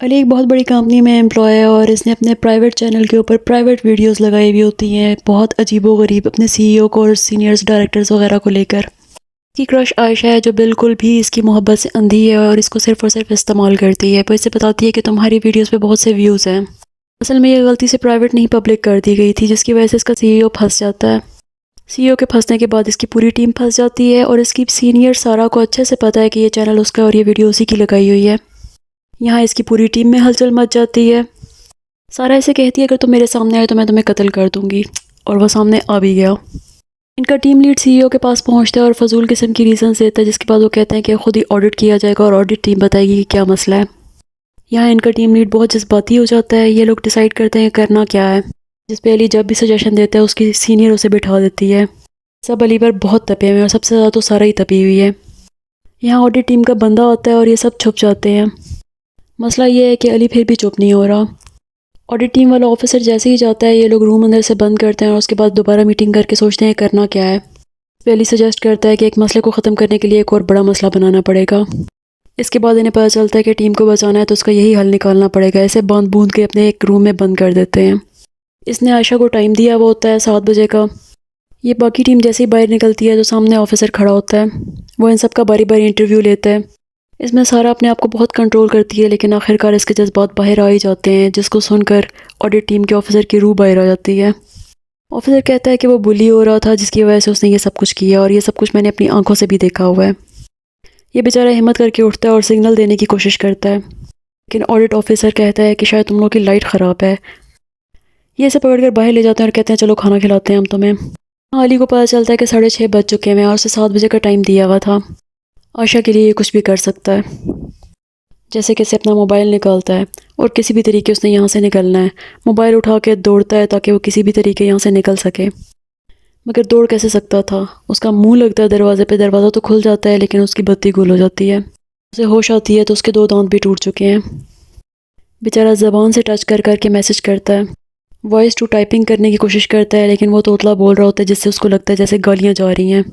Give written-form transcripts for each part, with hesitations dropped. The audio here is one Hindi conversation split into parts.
अली एक बहुत बड़ी कंपनी में एम्प्लॉय है और इसने अपने प्राइवेट चैनल के ऊपर प्राइवेट वीडियोस लगाई हुई होती हैं बहुत अजीबोगरीब अपने सीईओ को और सीनियर्स डायरेक्टर्स वगैरह को लेकर। इसकी क्रश आयशा है जो बिल्कुल भी इसकी मोहब्बत से अंधी है और इसको सिर्फ और सिर्फ इस्तेमाल करती है। वो इससे बताती है कि तुम्हारी वीडियोस पे बहुत से व्यूज़ हैं। असल में ये गलती से प्राइवेट नहीं पब्लिक कर दी गई थी, जिसकी वजह से इसका सीईओ फंस जाता है। सीईओ के फंसने के बाद इसकी पूरी टीम फंस जाती है और इसकी सीनियर सारा को अच्छे से पता है कि ये चैनल उसका और ये वीडियो उसी की लगाई हुई है। यहाँ इसकी पूरी टीम में हलचल मच जाती है। सारा इसे कहती है अगर तुम मेरे सामने आए तो मैं तुम्हें कत्ल कर दूंगी, और वह सामने आ भी गया। इनका टीम लीड सीईओ के पास पहुंचता है और फजूल किस्म की रीजंस देता है, जिसके बाद वो कहते हैं कि खुद ही ऑडिट किया जाएगा और ऑडिट टीम बताएगी कि क्या मसला है। यहाँ इनका टीम लीड बहुत जज्बाती हो जाता है। ये लोग डिसाइड करते हैं करना क्या है, जिस पे अली जब भी सजेशन देता है उसकी सीनियर उसे बिठा देती है। सब अली पर बहुत तपे हुए हैं और सबसे ज़्यादा तो सारा ही तपी हुई है। यहाँ ऑडिट टीम का बंदा आता है और ये सब छुप जाते हैं। मसला ये है कि अली फिर भी चुप नहीं हो रहा। ऑडिट टीम वाला ऑफिसर जैसे ही जाता है ये लोग रूम अंदर से बंद करते हैं और उसके बाद दोबारा मीटिंग करके सोचते हैं करना क्या है। अली सजेस्ट करता है कि एक मसले को ख़त्म करने के लिए एक और बड़ा मसला बनाना पड़ेगा। इसके बाद इन्हें पता चलता है कि टीम को बचाना है तो उसका यही हल निकालना पड़ेगा। इसे बांध बूंद के अपने एक रूम में बंद कर देते हैं। इसने आयशा को टाइम दिया हुआ होता है 7 बजे का। ये बाकी टीम जैसे ही बाहर निकलती है तो सामने ऑफिसर खड़ा होता है। वो इन सब का बारी बारी इंटरव्यू लेता है। इसमें सारा अपने आप को बहुत कंट्रोल करती है, लेकिन आखिरकार इसके जज्बात बाहर आ ही जाते हैं, जिसको सुनकर ऑडिट टीम के ऑफिसर की रूह बाहर आ जाती है। ऑफिसर कहता है कि वो बुली हो रहा था जिसकी वजह से उसने ये सब कुछ किया, और ये सब कुछ मैंने अपनी आंखों से भी देखा हुआ है। ये बेचारा हिम्मत करके उठता है और सिग्नल देने की कोशिश करता है, लेकिन ऑडिट ऑफिसर कहता है कि शायद तुम लोग की लाइट ख़राब है। ये इसे पकड़ कर बाहर ले जाते हैं और कहते हैं चलो खाना खिलाते हैं हम तुम्हें। अली को पता चलता है कि 6:30 बज चुके हैं और उसे 7 बजे का टाइम दिया हुआ था। आयशा के लिए ये कुछ भी कर सकता है, जैसे कि अपना मोबाइल निकालता है और किसी भी तरीके उसने यहाँ से निकलना है। मोबाइल उठा के दौड़ता है ताकि वो किसी भी तरीके यहाँ से निकल सके, मगर दौड़ कैसे सकता था। उसका मुंह लगता है दरवाजे पे, दरवाज़ा तो खुल जाता है लेकिन उसकी बत्ती गुल हो जाती है। उसे होश आती है तो उसके 2 दांत भी टूट चुके हैं। बेचारा ज़बान से टच कर करके मैसेज करता है, वॉइस टू टाइपिंग करने की कोशिश करता है, लेकिन वो तोतला बोल रहा होता है जिससे उसको लगता है जैसे गालियाँ जा रही हैं।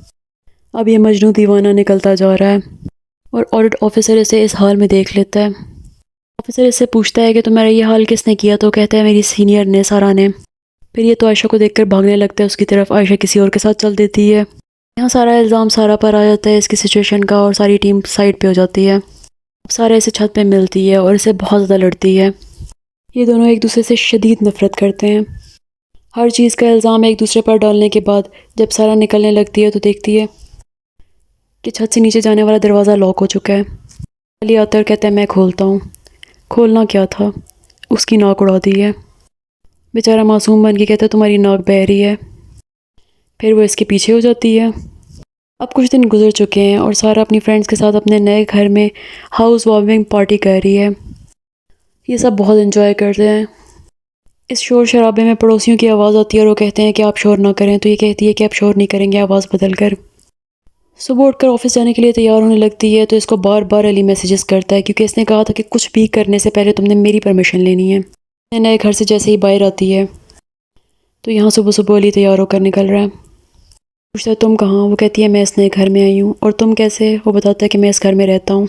अब ये मजनू दीवाना निकलता जा रहा है और ऑडिट ऑफिसर इसे इस हाल में देख लेता है। ऑफिसर इससे पूछता है कि तुम्हारा ये हाल किसने किया, तो कहता है मेरी सीनियर ने, सारा ने। फिर ये तो आयशा को देखकर भागने लगता है उसकी तरफ। आयशा किसी और के साथ चल देती है। यहाँ सारा इल्ज़ाम सारा पर आ जाता है इसकी सिचुएशन का, और सारी टीम साइड पे हो जाती है। अब सारा इसे छत पे मिलती है और इसे बहुत ज़्यादा लड़ती है। ये दोनों एक दूसरे से शदीद नफरत करते हैं। हर चीज़ का इल्ज़ाम एक दूसरे पर डालने के बाद जब सारा निकलने लगती है तो देखती है कि छत से नीचे जाने वाला दरवाज़ा लॉक हो चुका है। अली आता है और कहता है मैं खोलता हूँ। खोलना क्या था, उसकी नाक उड़ा दी है। बेचारा मासूम बन के कहता है तुम्हारी नाक बह रही है। फिर वो इसके पीछे हो जाती है। अब कुछ दिन गुजर चुके हैं और सारा अपनी फ्रेंड्स के साथ अपने नए घर में हाउस वार्मिंग पार्टी कर रही है। ये सब बहुत एंजॉय करते हैं। इस शोर शराबे में पड़ोसियों की आवाज़ आती है और वो कहते हैं कि आप शोर ना करें, तो ये कहती है कि आप शोर नहीं करेंगे, आवाज़ बदल कर। सुबह उठकर ऑफिस जाने के लिए तैयार होने लगती है तो इसको बार बार अली मैसेजेस करता है, क्योंकि इसने कहा था कि कुछ भी करने से पहले तुमने मेरी परमिशन लेनी है। नए घर से जैसे ही बाहर आती है तो यहाँ सुबह सुबह अली तैयार होकर निकल रहा है। पूछता है तुम कहाँ, वो कहती है मैं इस नए घर में आई हूँ। और तुम कैसे, वो बताता है कि मैं इस घर में रहता हूँ।